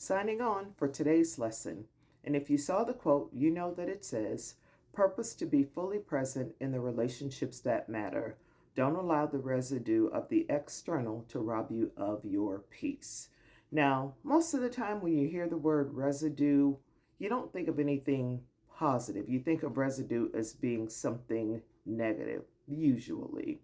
Signing on for today's lesson. And if you saw the quote, you know that it says, purpose to be fully present in the relationships that matter. Don't allow the residue of the external to rob you of your peace. Now, most of the time when you hear the word residue, you don't think of anything positive. You think of residue as being something negative, usually.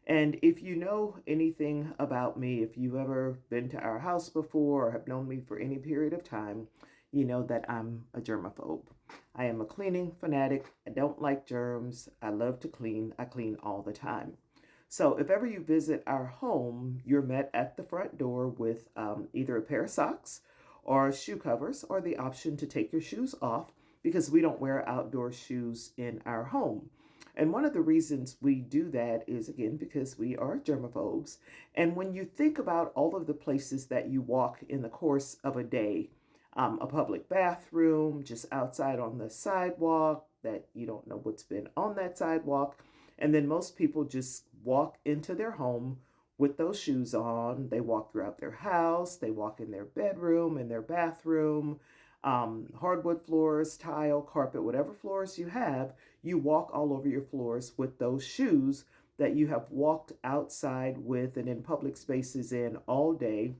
And if you know anything about me, if you've ever been to our house before or have known me for any period of time, you know that I'm a germaphobe. I am a cleaning fanatic. I don't like germs. I love to clean. I clean all the time. So if ever you visit our home, you're met at the front door with either a pair of socks or shoe covers or the option to take your shoes off because we don't wear outdoor shoes in our home. And one of the reasons we do that is, again, because we are germaphobes. And when you think about all of the places that you walk in the course of a day, a public bathroom, just outside on the sidewalk, that you don't know what's been on that sidewalk. And then most people just walk into their home with those shoes on. They walk throughout their house, they walk in their bedroom, in their bathroom, hardwood floors, tile, carpet, whatever floors you have, you walk all over your floors with those shoes that you have walked outside with and in public spaces in all day,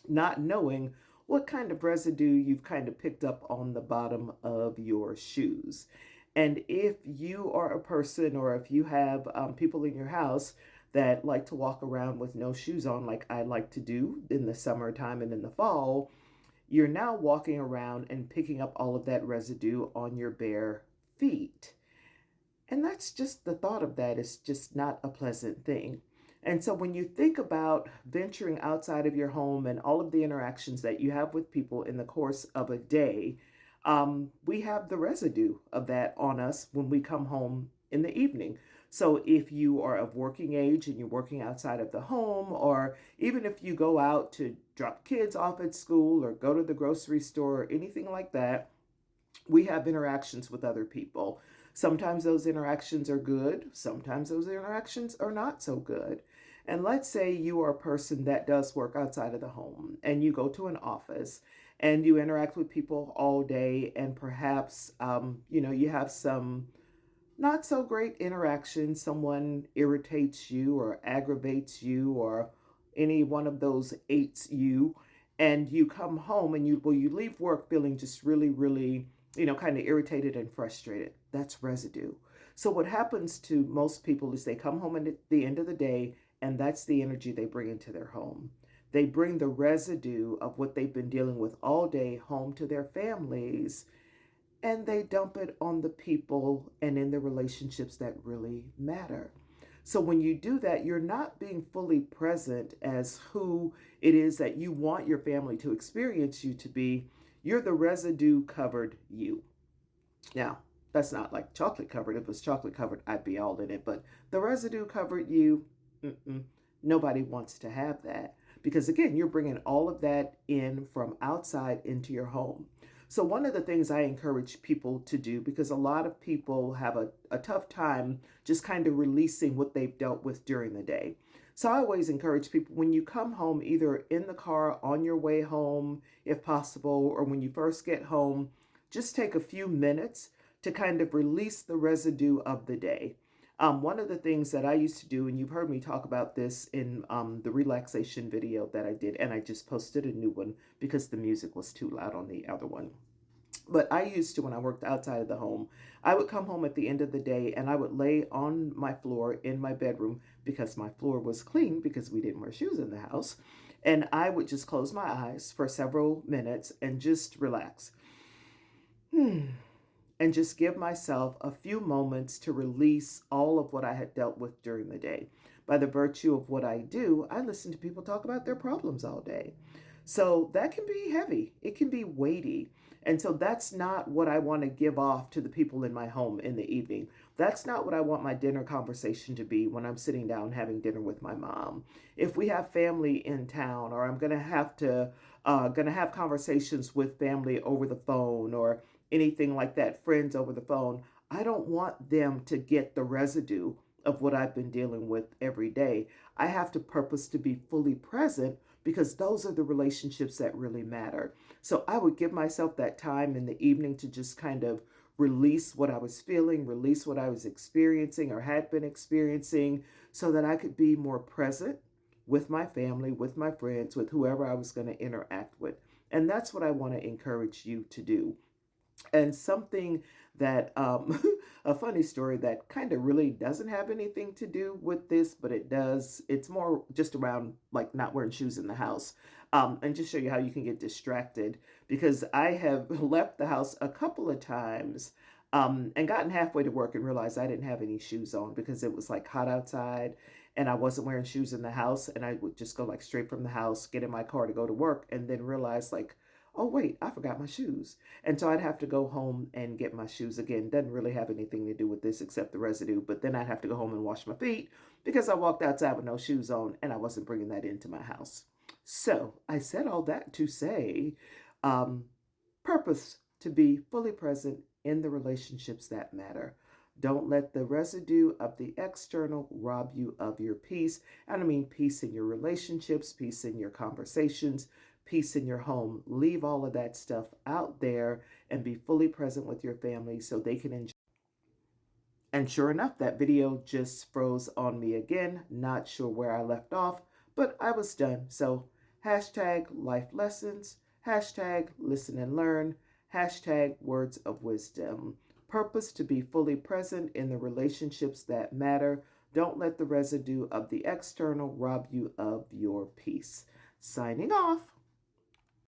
not knowing what kind of residue you've kind of picked up on the bottom of your shoes. And if you are a person or if you have people in your house that like to walk around with no shoes on, like I like to do in the summertime and in the fall, you're now walking around and picking up all of that residue on your bare feet. And that's just the thought of that is just not a pleasant thing. And so when you think about venturing outside of your home and all of the interactions that you have with people in the course of a day, we have the residue of that on us when we come home in the evening. So if you are of working age and you're working outside of the home, or even if you go out to drop kids off at school or go to the grocery store or anything like that, we have interactions with other people. Sometimes those interactions are good, sometimes those interactions are not so good. And let's say you are a person that does work outside of the home and you go to an office and you interact with people all day, and perhaps you have some not so great interactions. Someone irritates you or aggravates you or any one of those eights you, and you come home and you leave work feeling just really, really, kind of irritated and frustrated. That's residue. So what happens to most people is they come home at the end of the day, and that's the energy they bring into their home. They bring the residue of what they've been dealing with all day home to their families, and they dump it on the people and in the relationships that really matter. So when you do that, you're not being fully present as who it is that you want your family to experience you to be. You're the residue covered you. Now, that's not like chocolate covered. If it was chocolate covered, I'd be all in it. But the residue covered you, nobody wants to have that. Because again, you're bringing all of that in from outside into your home. So, one of the things I encourage people to do, because a lot of people have a tough time just kind of releasing what they've dealt with during the day. So, I always encourage people when you come home, either in the car on your way home, if possible, or when you first get home, just take a few minutes to kind of release the residue of the day. One of the things that I used to do, and you've heard me talk about this in the relaxation video that I did, and I just posted a new one because the music was too loud on the other one. But I used to, when I worked outside of the home, I would come home at the end of the day and I would lay on my floor in my bedroom because my floor was clean because we didn't wear shoes in the house. And I would just close my eyes for several minutes and just relax. And just give myself a few moments to release all of what I had dealt with during the day. By the virtue of what I do, I listen to people talk about their problems all day. So that can be heavy, it can be weighty. And so that's not what I want to give off to the people in my home in the evening. That's not what I want my dinner conversation to be when I'm sitting down having dinner with my mom. If we have family in town, or I'm gonna have conversations with family over the phone or anything like that, friends over the phone, I don't want them to get the residue of what I've been dealing with every day. I have to purpose to be fully present because those are the relationships that really matter. So I would give myself that time in the evening to just kind of release what I was feeling, release what I was experiencing or had been experiencing, so that I could be more present with my family, with my friends, with whoever I was going to interact with. And that's what I want to encourage you to do. And something that, a funny story that kind of really doesn't have anything to do with this, but it does. It's more just around like not wearing shoes in the house. And just show you how you can get distracted, because I have left the house a couple of times, and gotten halfway to work and realized I didn't have any shoes on because it was like hot outside and I wasn't wearing shoes in the house. And I would just go like straight from the house, get in my car to go to work, and then realize like, oh, wait, I forgot my shoes. And so I'd have to go home and get my shoes again. Doesn't really have anything to do with this except the residue. But then I'd have to go home and wash my feet because I walked outside with no shoes on and I wasn't bringing that into my house. So I said all that to say, um, purpose to be fully present in the relationships that matter. Don't let the residue of the external rob you of your peace. And I mean peace in your relationships, peace in your conversations, peace in your home. Leave all of that stuff out there and be fully present with your family so they can enjoy. And sure enough, that video just froze on me again. Not sure where I left off, but I was done. So hashtag life lessons, hashtag listen and learn, hashtag words of wisdom. Purpose to be fully present in the relationships that matter. Don't let the residue of the external rob you of your peace. Signing off.